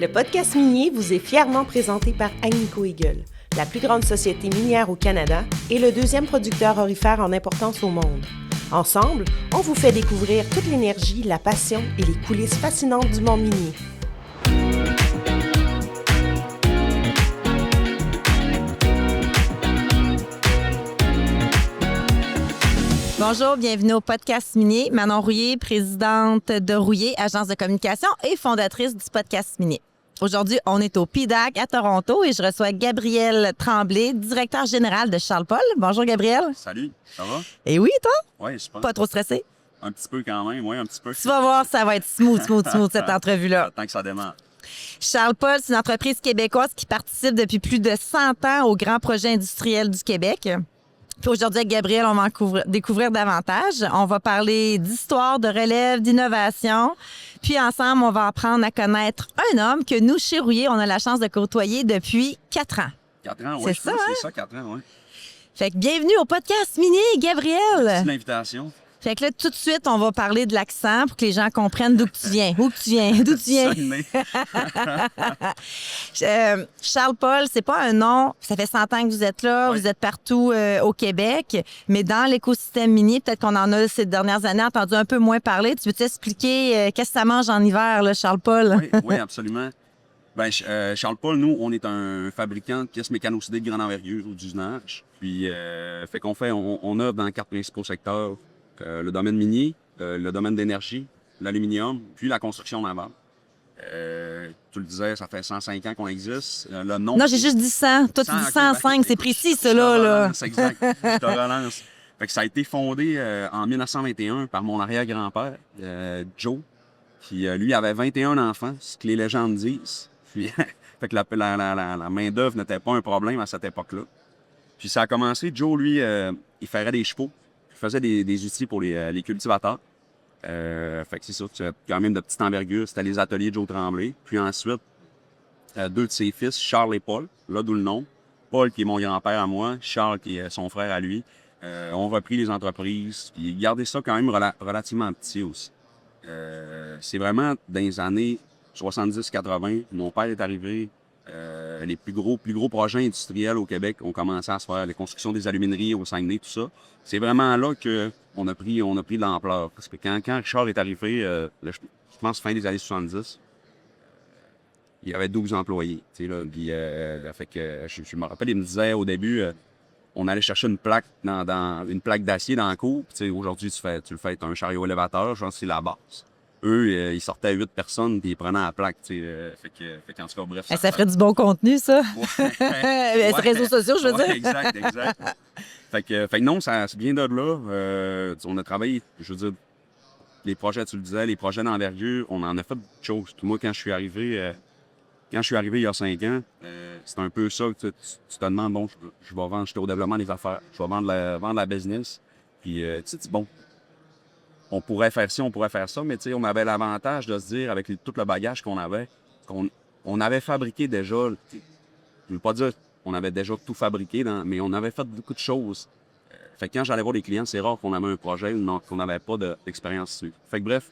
Le podcast minier vous est fièrement présenté par Agnico Eagle, la plus grande société minière au Canada et le deuxième producteur aurifère en importance au monde. Ensemble, on vous fait découvrir toute l'énergie, la passion et les coulisses fascinantes du monde minier. Bonjour, bienvenue au podcast minier. Manon Rouillé, présidente de Rouillé, agence de communication et fondatrice du podcast minier. Aujourd'hui, on est au PDAC à Toronto et je reçois Gabriel Tremblay, directeur général de Charles Paul. Bonjour Gabriel. Salut, ça va? Et oui, toi? Oui, super. Pas trop stressé? Un petit peu quand même, oui, un petit peu. Tu vas voir, ça va être smooth cette entrevue-là. Tant que ça démarre. Charles Paul, c'est une entreprise québécoise qui participe depuis plus de 100 ans au grand projet industriel du Québec. Puis aujourd'hui, avec Gabriel, on va en découvrir davantage. On va parler d'histoire, de relève, d'innovation. Puis ensemble, on va apprendre à connaître un homme que nous, chez Rouillé, on a la chance de côtoyer depuis 4 ans. 4 ans, oui, C'est ça, hein? c'est ça, 4 ans, oui. Fait que bienvenue au podcast minier, Gabriel. Merci de l'invitation. Fait que là, tout de suite, on va parler de l'accent pour que les gens comprennent d'où que tu viens. D'où tu viens. Charles Paul, c'est pas un nom. Ça fait 100 ans que vous êtes là. Oui. Vous êtes partout au Québec. Mais dans l'écosystème minier, peut-être qu'on en a ces dernières années entendu un peu moins parler. Tu veux t'expliquer qu'est-ce que ça mange en hiver, là, Charles Paul? Oui, absolument. Ben, Charles Paul, nous, on est un fabricant de pièces mécano-soudées de grande envergure ou d'usinage. Puis, fait qu'on on a dans 4 principaux secteurs le domaine minier, le domaine d'énergie, l'aluminium, puis la construction navale. Tu le disais, ça fait 105 ans qu'on existe. Le nom. Non, j'ai juste dit 100. Toi, tu dis 105. C'est précis, ça, là. C'est exact. Je te relance. Fait que ça a été fondé en 1921 par mon arrière-grand-père, Joe, qui, lui, avait 21 enfants, ce que les légendes disent. Puis, fait que la main-d'œuvre n'était pas un problème à cette époque-là. Puis ça a commencé, Joe, lui, il ferait des chevaux. Il faisait des outils pour les cultivateurs. Fait que c'est ça, quand même de petite envergure. C'était les ateliers de Joe Tremblay. Puis ensuite, 2 de ses fils, Charles et Paul, là d'où le nom. Paul, qui est mon grand-père à moi, Charles, qui est son frère à lui, ont repris les entreprises. Puis ils gardaient ça quand même relativement petit aussi. C'est vraiment dans les années 70-80, mon père est arrivé. Les plus gros projets industriels au Québec ont commencé à se faire, les constructions des alumineries au Saguenay, tout ça. C'est vraiment là qu'on a pris de l'ampleur. Parce que quand Richard est arrivé, je pense fin des années 70, il y avait 12 employés. Là, puis, fait que je me rappelle, il me disait au début, on allait chercher une plaque une plaque d'acier dans la cour. Puis, aujourd'hui, tu le fais un chariot élévateur, je pense que c'est la base. Eux, ils sortaient 8 personnes puis ils prenaient la plaque, tu sais. Fait qu'en tout cas, bref. Ça ferait du bon contenu, ça. Ouais. Réseaux sociaux, je veux dire. Exact. Fait que non, ça vient de là. On a travaillé, je veux dire, les projets, tu le disais, les projets d'envergure, on en a fait beaucoup de choses. Moi, quand je suis arrivé il y a 5 ans, c'est un peu ça que tu te demandes, bon, je vais vendre, j'étais au développement des affaires, je vais vendre la business. Puis, tu sais, bon, on pourrait faire ci, on pourrait faire ça, mais tu sais, on avait l'avantage de se dire, avec tout le bagage qu'on avait, qu'on avait fabriqué déjà, je ne veux pas dire qu'on avait déjà tout fabriqué, mais on avait fait beaucoup de choses. Fait que quand j'allais voir les clients, c'est rare qu'on avait un projet ou qu'on n'avait pas d'expérience dessus. Fait que bref,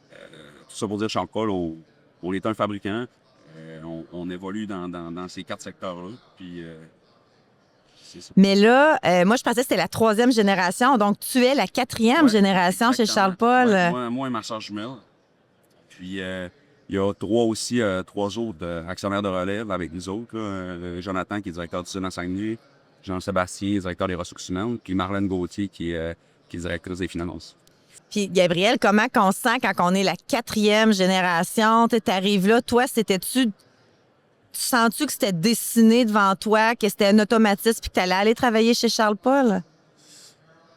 tout ça pour dire, Charles Paul, on est un fabricant, on évolue dans ces 4 secteurs-là, puis... c'est ça. Mais là, moi, je pensais que c'était la 3e génération. Donc, tu es la 4e génération chez Charles Paul. Ouais, moi et ma soeur jumelle. Puis, il y a 3 autres actionnaires de relève avec nous autres. Là. Jonathan, qui est directeur du Sud en Saguenay. Jean-Sébastien, directeur des ressources humaines. Puis Marlène Gauthier, qui est directrice des finances. Puis, Gabriel, comment qu'on se sent quand on est la 4e génération? Tu arrives là, toi, Tu sens-tu que c'était dessiné devant toi, que c'était un automatisme puis que tu allais aller travailler chez Charles Paul?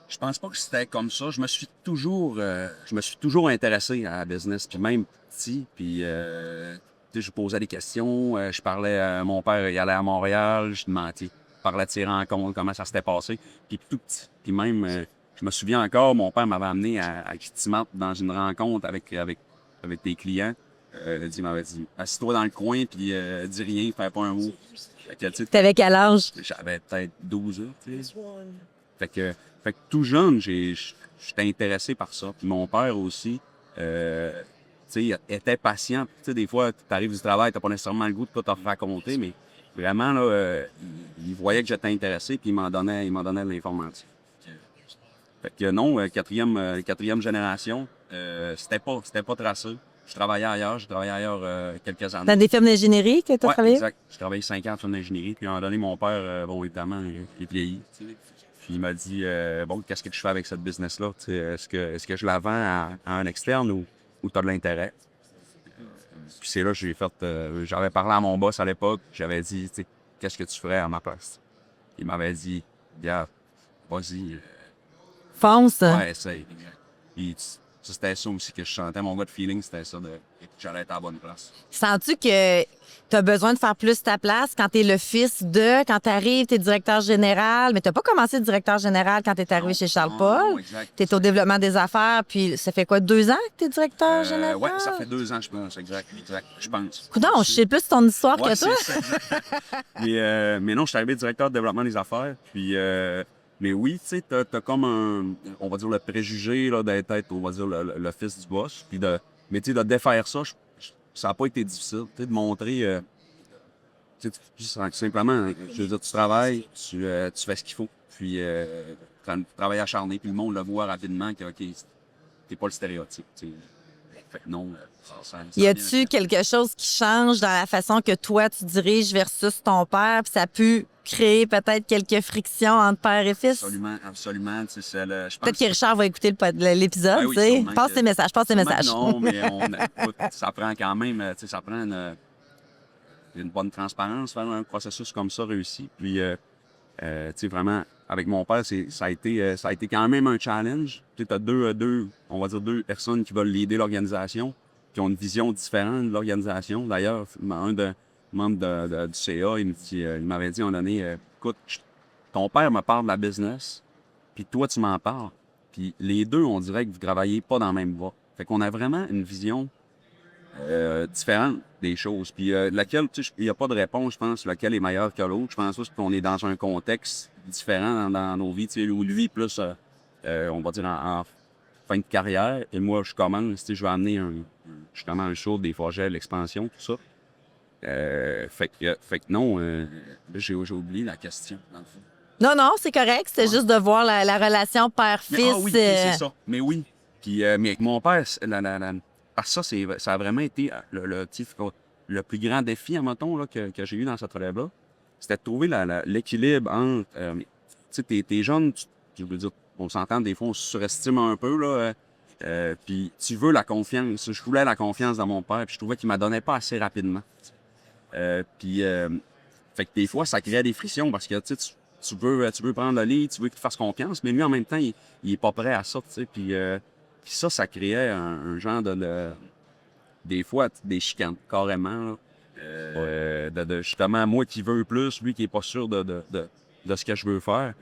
Je pense pas que c'était comme ça. Je me suis toujours intéressé à la business, puis même petit. Puis, je posais des questions. Je parlais à mon père, il allait à Montréal. Je demandais, je parlais de ses rencontres, comment ça s'était passé. Puis tout petit. Puis même, je me souviens encore, mon père m'avait amené à Kitimat dans une rencontre avec des clients. Il m'avait dit, assis-toi dans le coin, puis dis rien, fais pas un mot. T'avais quel âge? J'avais peut-être 12 ans, tu sais. Fait que tout jeune, j'étais intéressé par ça. Puis mon père aussi, tu sais, était patient. Tu sais, des fois, tu arrives du travail, tu n'as pas nécessairement le goût de tout te raconter, mais vraiment, là, il voyait que j'étais intéressé, puis il m'en donnait de l'information. Fait que non, quatrième génération, c'était pas tracé. Je travaillais ailleurs quelques années. Dans des firmes d'ingénierie que tu as Ouais, travaillé? exact. J'ai travaillé 5 ans en firme d'ingénierie, puis à un moment donné, mon père, bon, évidemment, il est vieilli. Puis il m'a dit, bon, qu'est-ce que je fais avec cette business-là? Tu sais, est-ce que je la vends à un externe ou tu as de l'intérêt? Puis c'est là que j'avais parlé à mon boss à l'époque, j'avais dit, tu sais, qu'est-ce que tu ferais à ma place? Il m'avait dit, bien, vas-y, Fonce. ouais, essaye. Puis ça, c'était ça aussi que je sentais, mon gut feeling, c'était ça, que j'allais être à la bonne place. Sens-tu que tu as besoin de faire plus ta place quand tu es le fils de, quand tu arrives, tu es directeur général, mais tu n'as pas commencé directeur général quand tu es arrivé chez Charles Paul. Tu es au développement des affaires, puis ça fait quoi, 2 ans que tu es directeur général? Oui, ça fait 2 ans, je pense, exact, je pense. Non, je sais plus ton histoire Ouais, que toi. c'est ça. mais non, je suis arrivé directeur de développement des affaires, puis... mais oui, tu sais, t'as comme on va dire, le préjugé là, d'être, on va dire, le fils du boss. Puis mais tu sais, de défaire ça, ça n'a pas été difficile. Tu sais, de montrer, tu sais, simplement, je veux dire, tu travailles, tu fais ce qu'il faut. Puis, travailler acharné, puis le monde le voit rapidement que, OK, t'es pas le stéréotype, tu sais. Fait que non, Y a-tu quelque chose qui change dans la façon que toi, tu diriges versus ton père, puis ça a pu créer peut-être quelques frictions entre père et fils? Absolument, absolument. Tu sais, je pense Peut-être que Richard va écouter l'épisode, Ben oui, tu sais. sûrement Passe tes messages, passe tes messages. Non, mais écoute, ça prend quand même, tu sais, ça prend une bonne transparence, faire un processus comme ça réussi. Puis, tu sais, vraiment, avec mon père, ça a été quand même un challenge. Tu sais, t'as on va dire deux personnes qui veulent leader l'organisation, qui ont une vision différente de l'organisation. D'ailleurs, un des membres du CA, il m'avait dit à un moment donné, écoute, ton père me parle de la business, puis toi, tu m'en parles. Puis les deux, on dirait que vous travaillez pas dans la même voie. Fait qu'on a vraiment une vision différente des choses. Puis laquelle, tu sais, il n'y a pas de réponse, je pense, laquelle est meilleure que l'autre. Je pense juste qu'on est dans un contexte différent dans nos vies. Tu sais, où lui, plus, on va dire, en fin de carrière. Et moi, je commence, tu sais, je vais amener justement un show, des projets, l'expansion, tout ça. Fait que non, j'ai oublié la question, dans le fond. Non, c'est correct. C'est juste de voir la relation père-fils. Mais, oui, c'est ça. Mais oui. Puis, mais avec mon père, parce que ça a vraiment été le plus grand défi, admettons, là, que j'ai eu dans cette relève-là. C'était de trouver l'équilibre entre... tu sais, t'es jeune, je veux dire, on s'entend, des fois, on se surestime un peu, là. Puis tu veux la confiance. Je voulais la confiance dans mon père, puis je trouvais qu'il ne m'en donnait pas assez rapidement. Puis, fait que des fois, ça créait des frictions parce que, tu veux prendre le lead, tu veux qu'il te fasse confiance, mais lui, en même temps, il est pas prêt à ça, tu sais. Puis ça créait un genre des fois, des chicanes, carrément, là. Justement, moi qui veux plus, lui qui est pas sûr de ce que je veux faire.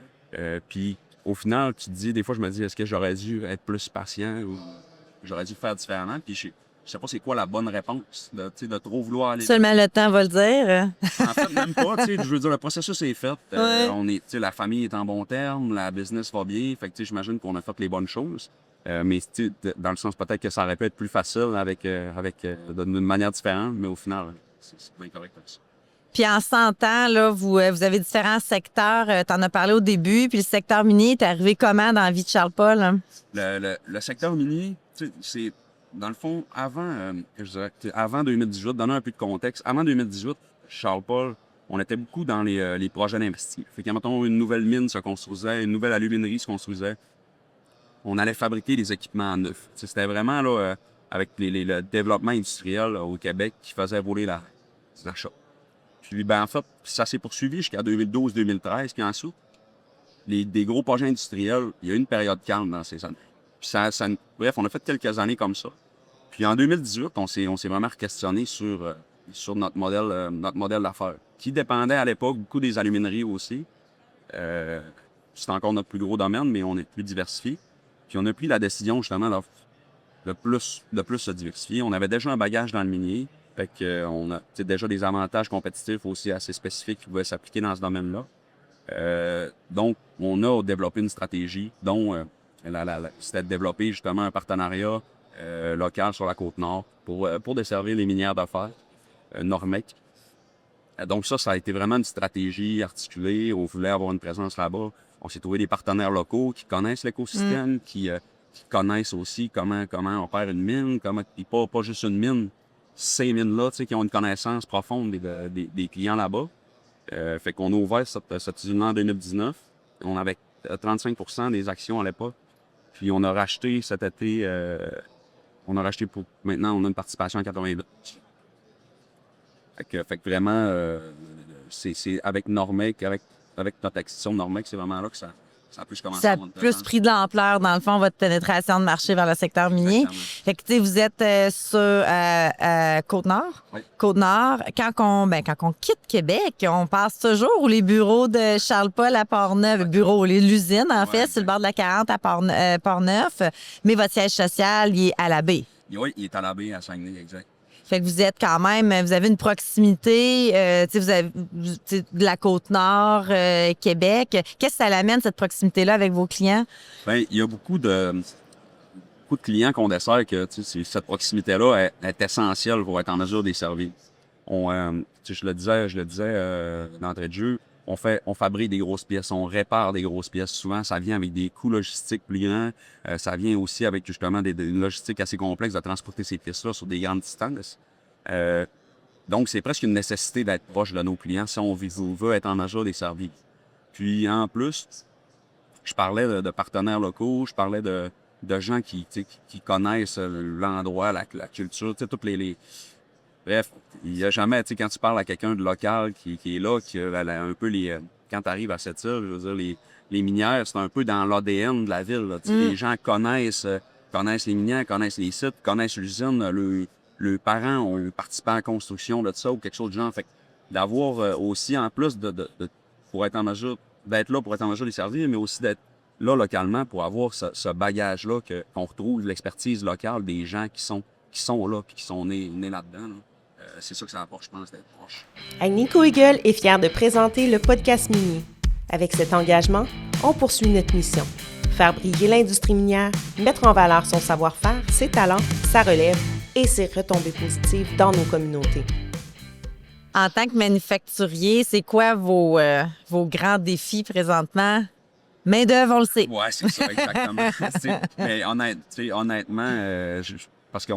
Puis, au final, tu te dis, des fois, je me dis, est-ce que j'aurais dû être plus patient ou j'aurais dû faire différemment? Puis, je sais pas c'est quoi la bonne réponse, de trop vouloir aller... Seulement le temps va le dire. En fait, même pas, tu sais, je veux dire, le processus est fait. Ouais. Tu sais, la famille est en bon terme, la business va bien, fait que, tu sais, j'imagine qu'on a fait les bonnes choses. Mais, tu sais, dans le sens peut-être que ça aurait pu être plus facile d'une manière différente, mais au final, c'est bien correct comme ça. Puis en 100 ans, là, vous avez différents secteurs. Tu en as parlé au début. Puis le secteur minier, t'es arrivé comment dans la vie de Charles Paul? Hein? Le secteur minier, tu sais, c'est... Dans le fond, avant 2018, donner un peu de contexte, avant 2018, Charles Paul, on était beaucoup dans les projets d'investissement. Fait que, mettons, une nouvelle mine se construisait, une nouvelle aluminerie se construisait. On allait fabriquer des équipements neufs. T'sais, c'était vraiment là, avec le développement industriel là, au Québec qui faisait voler les achats. Puis, ben, en fait, ça s'est poursuivi jusqu'à 2012-2013. Puis ensuite, des gros projets industriels, il y a eu une période calme dans ces années. Puis bref, on a fait quelques années comme ça. Puis en 2018, on s'est vraiment questionné sur notre modèle d'affaires, qui dépendait à l'époque beaucoup des alumineries aussi. C'est encore notre plus gros domaine, mais on est plus diversifié. Puis on a pris la décision justement de plus se diversifier. On avait déjà un bagage dans le minier, fait qu'on a déjà des avantages compétitifs aussi assez spécifiques qui pouvaient s'appliquer dans ce domaine-là. Donc, on a développé une stratégie dont... c'était de développer justement un partenariat locale sur la Côte-Nord pour desservir les minières de fer, Normec. Donc ça a été vraiment une stratégie articulée. On voulait avoir une présence là-bas. On s'est trouvé des partenaires locaux qui connaissent l'écosystème, qui connaissent aussi comment opère une mine, puis pas juste une mine, ces mines-là, qui ont une connaissance profonde des clients là-bas. Fait qu'on a ouvert cette usine en 2019. On avait 35% des actions à l'époque. Puis on a racheté cet été, maintenant on a une participation à 82. Fait que vraiment, c'est avec Normec, avec notre acquisition de Normec, c'est vraiment là que ça a plus commencé. Ça a plus pris de l'ampleur, dans le fond, votre pénétration de marché vers le secteur minier. Fait que, tu sais, vous êtes sur Côte-Nord. Oui. Côte-Nord. Quand on quitte Québec, on passe toujours où les bureaux de Charles-Paul à Port-Neuf, l'usine, en fait, sur le bord de la 40 à Port-Neuf. Mais votre siège social, il est à la baie. Oui, il est à la baie, à Saguenay, exact. Fait que vous êtes quand même, vous avez une proximité, vous avez de la Côte-Nord, Québec. Qu'est-ce que ça l'amène, cette proximité-là, avec vos clients? Bien, il y a beaucoup de clients qu'on dessert que cette proximité-là est essentielle pour être en mesure de les servir. Je le disais d'entrée de jeu, on fabrique des grosses pièces, on répare des grosses pièces. Souvent, ça vient avec des coûts logistiques plus grands. Ça vient aussi avec justement des logistiques assez complexes de transporter ces pièces-là sur des grandes distances. Donc, c'est presque une nécessité d'être proche de nos clients si on veut être en mesure de les servir. Puis, en plus, je parlais de partenaires locaux, je parlais de gens qui connaissent l'endroit, la culture, toutes les... Bref, il n'y a jamais, quand tu parles à quelqu'un de local qui est là, qui a un peu quand tu arrives à cette île, je veux dire, les minières, c'est un peu dans l'ADN de la ville. Là, Les gens connaissent les minières, connaissent les sites, connaissent l'usine, leurs parents ont participé à la construction de ça ou quelque chose de genre. Fait que d'avoir aussi, en plus pour être en mesure, d'être là pour être en mesure de les servir, mais aussi d'être là localement pour avoir ce bagage-là qu'on retrouve, l'expertise locale des gens qui sont là puis qui sont nés là-dedans. Là. C'est ça que ça apporte, je pense, d'être proche. Agnico Eagle est fier de présenter le podcast minier. Avec cet engagement, on poursuit notre mission. Faire briller l'industrie minière, mettre en valeur son savoir-faire, ses talents, sa relève et ses retombées positives dans nos communautés. En tant que manufacturier, c'est quoi vos grands défis présentement? Main-d'œuvre, on le sait. Oui, c'est ça, exactement. Mais honnêtement, parce que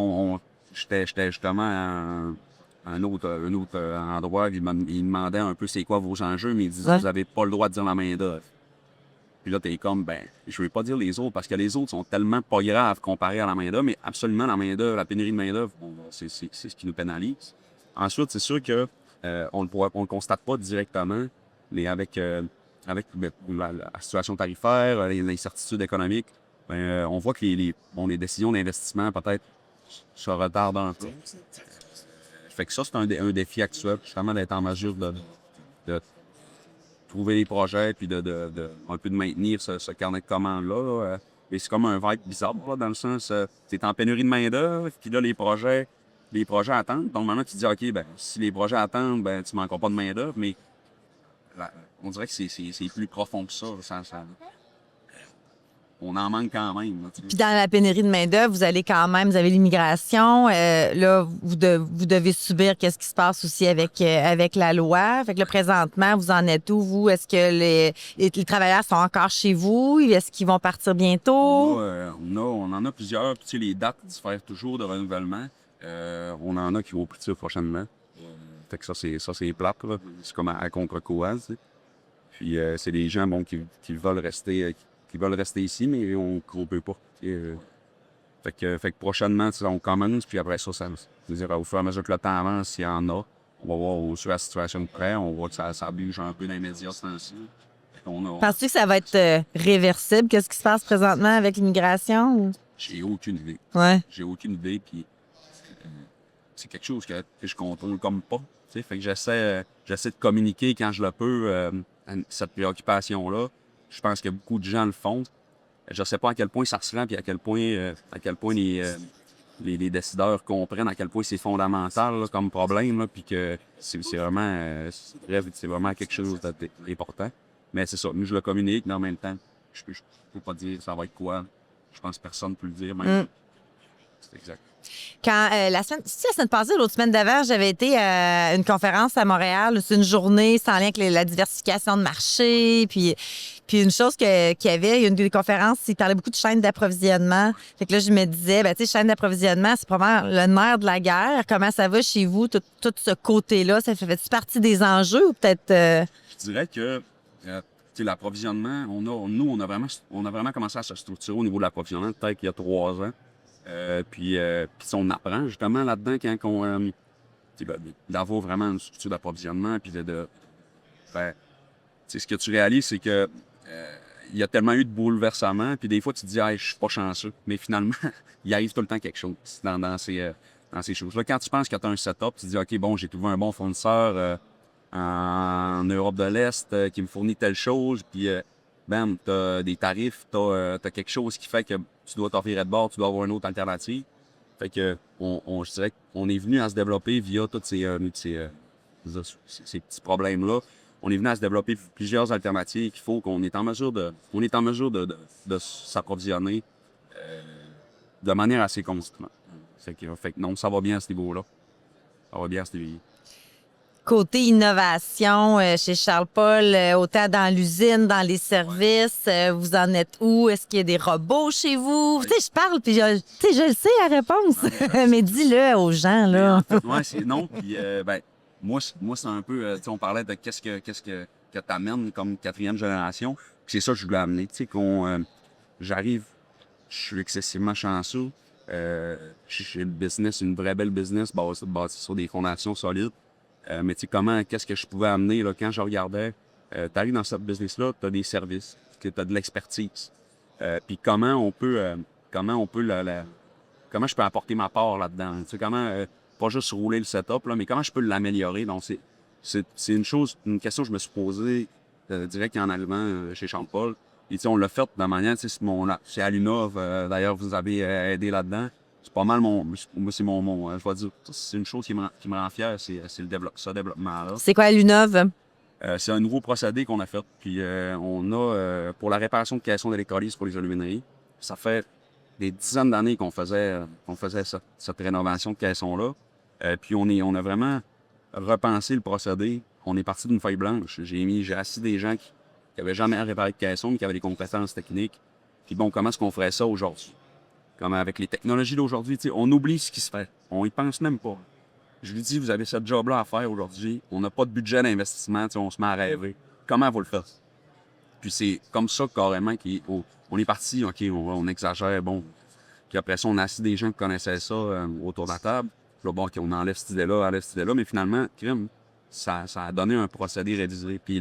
j'étais justement à un autre endroit, il demandait un peu c'est quoi vos enjeux, mais il disait vous n'avez pas le droit de dire la main-d'œuvre. Puis là, t'es comme, je ne veux pas dire les autres, parce que les autres sont tellement pas graves comparés à la main-d'œuvre, mais absolument la main-d'œuvre, la pénurie de main-d'œuvre, c'est ce qui nous pénalise. Ensuite, c'est sûr que on le constate pas directement, mais avec la situation tarifaire, l'incertitude économique, on voit que les décisions d'investissement peut-être se retardent un peu. Fait que ça, c'est un défi actuel, justement, d'être en mesure de trouver des projets puis un peu de maintenir ce carnet de commandes-là. Et c'est comme un vibe bizarre, là, dans le sens, t'es en pénurie de main-d'œuvre, puis là, les projets attendent. Donc, maintenant, tu te dis, OK, si les projets attendent, tu manqueras pas de main-d'œuvre, mais on dirait que c'est plus profond que ça. On en manque quand même. Là, puis dans la pénurie de main-d'œuvre, vous avez l'immigration. Là, vous devez subir qu'est-ce qui se passe aussi avec la loi. Fait que là, présentement, vous en êtes où, vous? Est-ce que les travailleurs sont encore chez vous? Est-ce qu'ils vont partir bientôt? On en a plusieurs. Puis, les dates diffèrent toujours de renouvellement. On en a qui vont partir prochainement. Fait que ça, c'est plate. Là. C'est comme à contre-courant. Puis c'est des gens qui veulent rester... qui veulent rester ici, mais on ne peut pas. Fait que prochainement, on commence, puis après ça, c'est-à-dire au fur et à mesure que le temps avance, s'il y en a, on va voir sur la situation de près, on voit que ça bouge un peu dans les médias ce temps-ci. Penses-tu que ça va être réversible? Qu'est-ce qui se passe présentement avec l'immigration? Ou? J'ai aucune idée. Ouais. J'ai aucune idée, puis c'est quelque chose que je contrôle comme pas. Fait que j'essaie de communiquer quand je le peux cette préoccupation-là. Je pense que beaucoup de gens le font. Je ne sais pas à quel point ça se rend, puis à quel point les décideurs comprennent à quel point c'est fondamental là, comme problème, là, puis que c'est vraiment quelque chose d'important. Mais c'est ça, nous je le communique, mais en même temps, je peux pas dire ça va être quoi. Je pense que personne ne peut le dire. Même. C'est exact. Quand la semaine passée, l'autre semaine d'avant, j'avais été à une conférence à Montréal. C'est une journée sans lien avec la diversification de marché. Puis une chose qu'il y avait, il y a une des conférences, il parlait beaucoup de chaîne d'approvisionnement. Fait que là, je me disais, tu sais, chaîne d'approvisionnement, c'est probablement le nerf de la guerre. Comment ça va chez vous, tout ce côté-là? Ça fait partie des enjeux ou peut-être... Je dirais que l'approvisionnement, on a vraiment commencé à se structurer au niveau de l'approvisionnement peut-être qu'il y a 3 ans. Puis on apprend justement là-dedans d'avoir vraiment une structure d'approvisionnement. Puis ce que tu réalises, c'est que il y a tellement eu de bouleversements. Puis des fois, tu te dis, hey, je suis pas chanceux. Mais finalement, il arrive tout le temps quelque chose dans ces choses-là. Quand tu penses que tu as un setup, tu te dis, OK, bon, j'ai trouvé un bon fournisseur en Europe de l'Est qui me fournit telle chose. Puis bam, tu as des tarifs, tu as quelque chose qui fait que tu dois t'en virer de bord, tu dois avoir une autre alternative. Fait que je dirais qu'on est venu à se développer via tous ces petits problèmes-là. On est venu à se développer plusieurs alternatives qu'il faut qu'on est en mesure de s'approvisionner de manière assez constante. Fait que non, ça va bien à ce niveau-là. Ça va bien à ce niveau-là. Côté innovation chez Charles Paul, autant dans l'usine, dans les services, vous en êtes où? Est-ce qu'il y a des robots chez vous? Oui. Tu sais, je parle, puis je le sais la réponse. Mais dis-le aux gens, là. En fait, ouais, c'est non. Puis, moi, c'est un peu, on parlait de qu'est-ce que t'amènes comme 4e génération. Puis c'est ça que je voulais amener. Tu sais, j'arrive, je suis excessivement chanceux. J'ai le business, une vraie belle business basée sur des fondations solides. Mais tu sais, qu'est-ce que je pouvais amener là, quand je regardais, t'arrives dans ce business-là, t'as des services, que t'as de l'expertise. Puis comment je peux apporter ma part là-dedans. Tu sais, pas juste rouler le setup, là, mais comment je peux l'améliorer. Donc, c'est une question que je me suis posée direct en allemand chez Charles Paul. Et tu sais, on l'a fait de la manière, tu sais, c'est Alunov, d'ailleurs, vous avez aidé là-dedans. C'est pas mal je vais dire, c'est une chose qui me rend fier, c'est ce développement-là. C'est quoi l'Unov? C'est un nouveau procédé qu'on a fait. Puis on a, pour la réparation de caissons d'électrolyse pour les alumineries, ça fait des dizaines d'années qu'on faisait cette rénovation de caissons-là. Puis on a vraiment repensé le procédé. On est parti d'une feuille blanche. J'ai assis des gens qui n'avaient jamais réparé de caisson, mais qui avaient des compétences techniques. Puis bon, comment est-ce qu'on ferait ça aujourd'hui? Comme avec les technologies d'aujourd'hui, on oublie ce qui se fait. On y pense même pas. Je lui dis, vous avez ce job-là à faire aujourd'hui. On n'a pas de budget d'investissement, on se met à rêver. Comment vous le faites? Puis c'est comme ça, carrément, on est parti, OK, on exagère, bon. Puis après ça, on a assis des gens qui connaissaient ça autour de la table. Puis là, bon, OK, on enlève cette idée-là, mais finalement, ça a donné un procédé révisé. Puis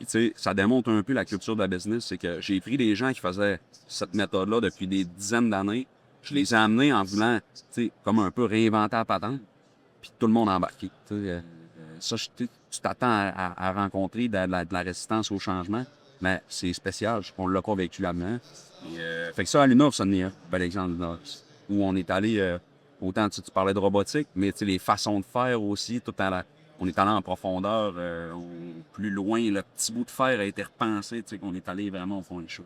tu sais, ça démontre un peu la culture de la business. C'est que j'ai pris des gens qui faisaient cette méthode-là depuis des dizaines d'années. Je les ai amenés en voulant, tu sais, comme un peu réinventer la patente. Puis tout le monde a embarqué. Ça, tu t'attends à rencontrer de la résistance au changement. Mais c'est spécial. On l'a pas vécu là-dedans. Fait que ça, à l'UNOV, ça n'est un bel exemple. Où on est allé, autant tu parlais de robotique, mais tu sais, les façons de faire aussi, on est allé en profondeur, plus loin. Le petit bout de fer a été repensé, tu sais, qu'on est allé vraiment au fond des choses.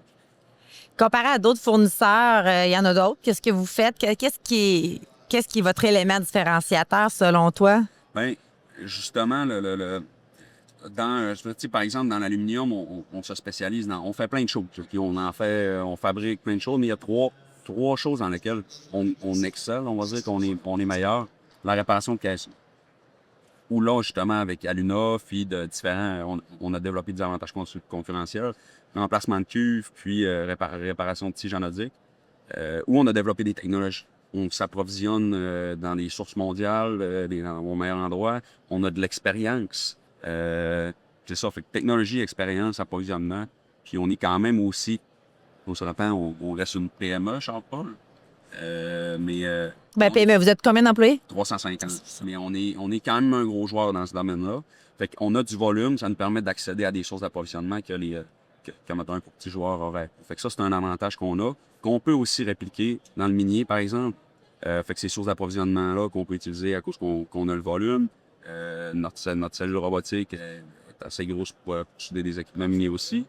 Comparé à d'autres fournisseurs, il y en a d'autres. Qu'est-ce que vous faites? Qu'est-ce qui est votre élément différenciateur, selon toi? Bien, justement, par exemple, dans l'aluminium, on se spécialise on fait plein de choses. Puis on fabrique plein de choses, mais il y a trois choses dans lesquelles on excelle, on va dire qu'on est meilleur. La réparation de caissons. Où là, justement, avec Aluna, puis de différents, on a développé des avantages concurrentiels, remplacement de cuves, puis réparation de tiges anodiques, où on a développé des technologies. On s'approvisionne dans les sources mondiales, au meilleur endroit. On a de l'expérience. C'est ça, fait que technologie, expérience, approvisionnement. Puis on est quand même aussi, on se rappelle, on reste une PME, Charles Paul. PME, vous êtes combien d'employés? 350. Mais on est quand même un gros joueur dans ce domaine-là. Fait qu'on a du volume, ça nous permet d'accéder à des sources d'approvisionnement que mettons, un petit joueur aurait. Fait que ça, c'est un avantage qu'on a, qu'on peut aussi répliquer dans le minier, par exemple. Fait que ces sources d'approvisionnement-là qu'on peut utiliser à cause qu'on a le volume. Notre cellule robotique est assez grosse pour souder des équipements miniers aussi.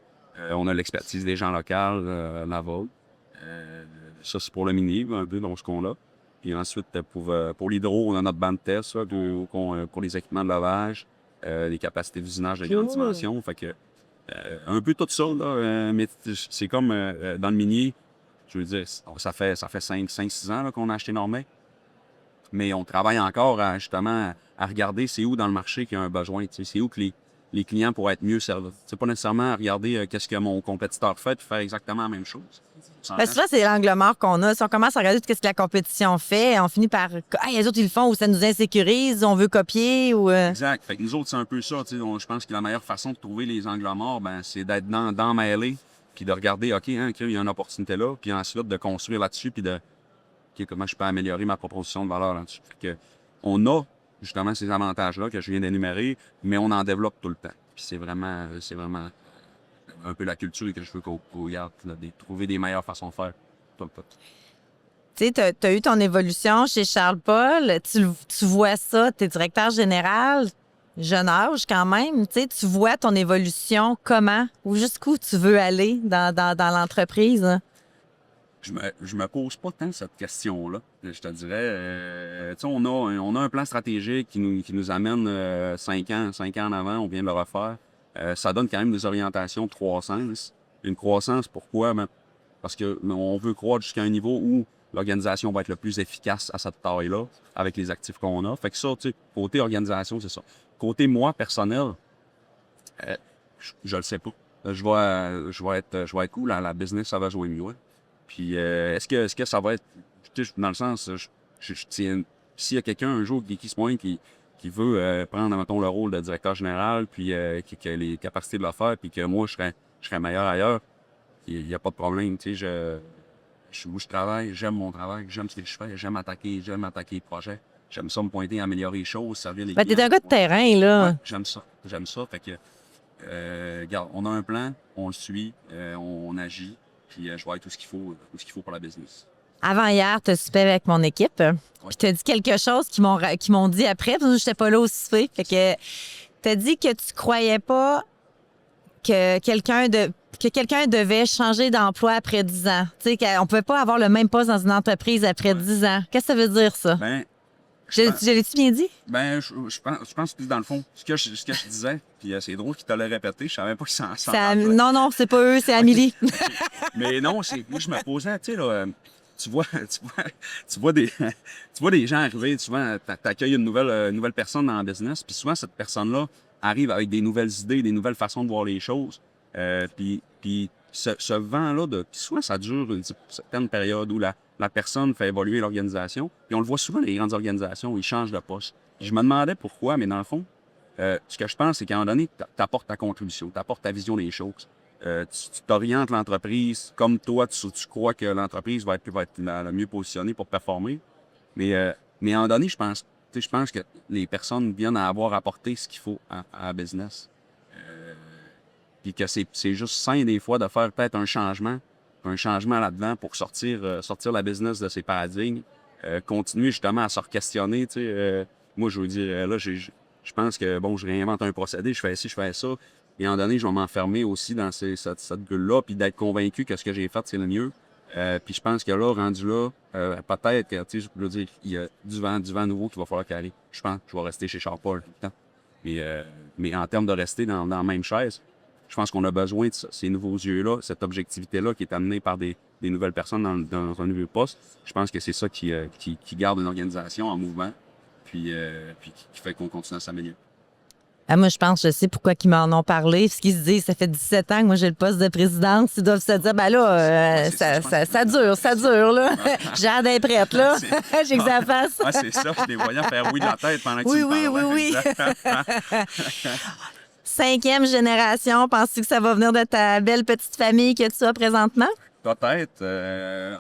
On a l'expertise des gens locaux, la vôtre. Ça, c'est pour le mini, un peu, donc ce qu'on a. Puis ensuite, pour l'hydro, on a notre bande de test là, pour les équipements de lavage, les capacités d'usinage de grande dimension. Fait que, un peu tout ça, là, mais c'est comme dans le minier, je veux dire, ça fait 5-6 ans là, qu'on a acheté Normais. Mais on travaille encore justement à regarder c'est où dans le marché qu'il y a un besoin. C'est où que les clients pourraient être mieux servis. C'est pas nécessairement à regarder qu'est-ce que mon compétiteur fait puis faire exactement la même chose. Ben, souvent, c'est l'angle mort qu'on a. Si on commence à regarder tout ce que la compétition fait, on finit par hey, les autres, ils le font ou ça nous insécurise, on veut copier ou. Exact. Fait que nous autres, c'est un peu ça. Je pense que la meilleure façon de trouver les angles morts, ben, c'est d'être dans mêlée, puis de regarder, OK, hein, il y a une opportunité là, puis ensuite de construire là-dessus, puis de OK, comment je peux améliorer ma proposition de valeur là-dessus. Fait que on a justement ces avantages-là que je viens d'énumérer, mais on en développe tout le temps. Puis c'est vraiment un peu la culture que je veux qu'on regarde, là, de trouver des meilleures façons de faire tout le temps. Tu sais, tu as eu ton évolution chez Charles-Paul. Tu vois ça, tu es directeur général, jeune âge quand même. Tu sais, tu vois ton évolution comment ou jusqu'où tu veux aller dans l'entreprise? Hein? Je me pose pas tant cette question-là. Je te dirais, tu sais, on a un plan stratégique qui nous amène 5 ans en avant, on vient de le refaire. Ça donne quand même des orientations de croissance. Une croissance, pourquoi? Ben, parce que on veut croître jusqu'à un niveau où l'organisation va être le plus efficace à cette taille-là, avec les actifs qu'on a. Fait que ça, tu sais, côté organisation, c'est ça. Côté moi, personnel, je le sais pas. Je vais être cool, la business, ça va jouer mieux. Ouais. Puis est-ce que ça va être, tu sais, dans le sens, s'il y a quelqu'un un jour qui se pointe, qui veut prendre, mettons, le rôle de directeur général, puis qui a les capacités de le faire, puis que moi, je serais meilleur ailleurs, il n'y a pas de problème. Tu sais, où je travaille, j'aime mon travail, j'aime ce que je fais, j'aime attaquer les projets. J'aime ça me pointer, améliorer les choses, servir les clients. T'es un gars de terrain, là. Ouais, j'aime ça. Fait que, regarde, on a un plan, on le suit, on agit, puis je vais être tout ce qu'il faut pour la business. Avant hier, tu as soupé avec mon équipe. Puis tu as dit quelque chose qu'ils m'ont dit après, parce que je n'étais pas là au souper. Fait que tu as dit que tu croyais pas que quelqu'un devait changer d'emploi après 10 ans. Tu sais, qu'on ne pouvait pas avoir le même poste dans une entreprise après 10 ans. Qu'est-ce que ça veut dire, ça? Ben, je l'ai-tu bien dit? Ben, je pense que dans le fond, ce que je disais, puis c'est drôle qu'il te l'ait répété, je savais pas qu'il s'en Non, c'est pas eux, c'est Amélie. Mais non, moi, je me posais, tu sais, là, tu vois des gens arriver, souvent, t'accueilles une nouvelle personne dans le business, puis souvent, cette personne-là arrive avec des nouvelles idées, des nouvelles façons de voir les choses, puis ce vent-là, souvent, ça dure une certaine période où la personne fait évoluer l'organisation, puis on le voit souvent dans les grandes organisations où ils changent de poste. Puis je me demandais pourquoi, mais dans le fond, ce que je pense, c'est qu'à un moment donné, tu apportes ta contribution, tu apportes ta vision des choses. Tu t'orientes l'entreprise comme toi, tu crois que l'entreprise va être la mieux positionnée pour performer. Mais à un moment donné, je pense que les personnes viennent à avoir apporté ce qu'il faut à la business. Puis que c'est juste sain des fois de faire peut-être un changement là-dedans pour sortir la business de ses paradigmes, continuer justement à se re-questionner. Moi, je veux dire, là, je pense que, bon, je réinvente un procédé, je fais ci, je fais ça. Et à un moment donné, je vais m'enfermer aussi dans cette bulle-là, puis d'être convaincu que ce que j'ai fait, c'est le mieux. Puis je pense que là, rendu là, peut-être que, tu sais, je veux dire, il y a du vent nouveau qu'il va falloir caler. Je pense que je vais rester chez Charles-Paul tout le temps. Mais en termes de rester dans la même chaise, je pense qu'on a besoin de ces nouveaux yeux-là, cette objectivité-là qui est amenée par des nouvelles personnes dans un nouveau poste. Je pense que c'est ça qui garde une organisation en mouvement, puis qui fait qu'on continue à s'améliorer. Ah, moi, je sais pourquoi ils m'en ont parlé. Ce qu'ils se disent, ça fait 17 ans que moi, j'ai le poste de présidente. Ils doivent se dire, ben là, ça dure, là. J'ai hâte d'être prête, là. J'ai que ça fasse. Ah, c'est ça, je les voyais faire oui de la tête pendant que tu me parlais. Oui. 5e génération, penses-tu que ça va venir de ta belle petite famille que tu as présentement? Peut-être.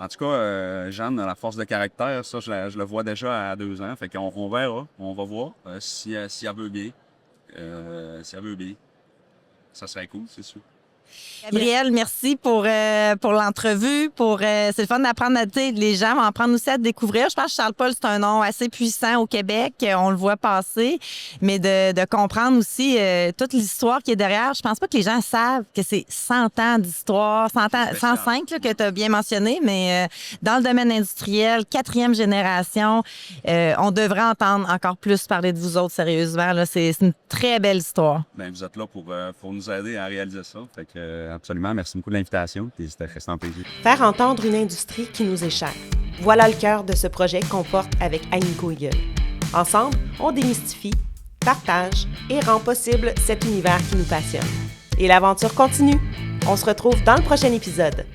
En tout cas, Jeanne a la force de caractère. Ça, je le vois déjà à 2 ans. Fait qu'on verra. On va voir si elle veut bien. Si elle veut bien. Ça serait cool, c'est sûr. Gabrielle, merci pour l'entrevue. C'est le fun d'apprendre les gens vont apprendre aussi à te découvrir. Je pense que Charles-Paul, c'est un nom assez puissant au Québec. On le voit passer. Mais de comprendre aussi toute l'histoire qui est derrière. Je pense pas que les gens savent que c'est 100 ans d'histoire, 105 là, que tu as bien mentionné, mais dans le domaine industriel, 4e génération, on devrait entendre encore plus parler de vous autres, sérieusement. Là, c'est une très belle histoire. Bien, vous êtes là pour nous aider à réaliser ça. Fait que, absolument, merci beaucoup de l'invitation. C'était restant plaisir. Faire entendre une industrie qui nous est chère. Voilà le cœur de ce projet qu'on porte avec Agnico Eagle. Ensemble, on démystifie, partage et rend possible cet univers qui nous passionne. Et l'aventure continue. On se retrouve dans le prochain épisode.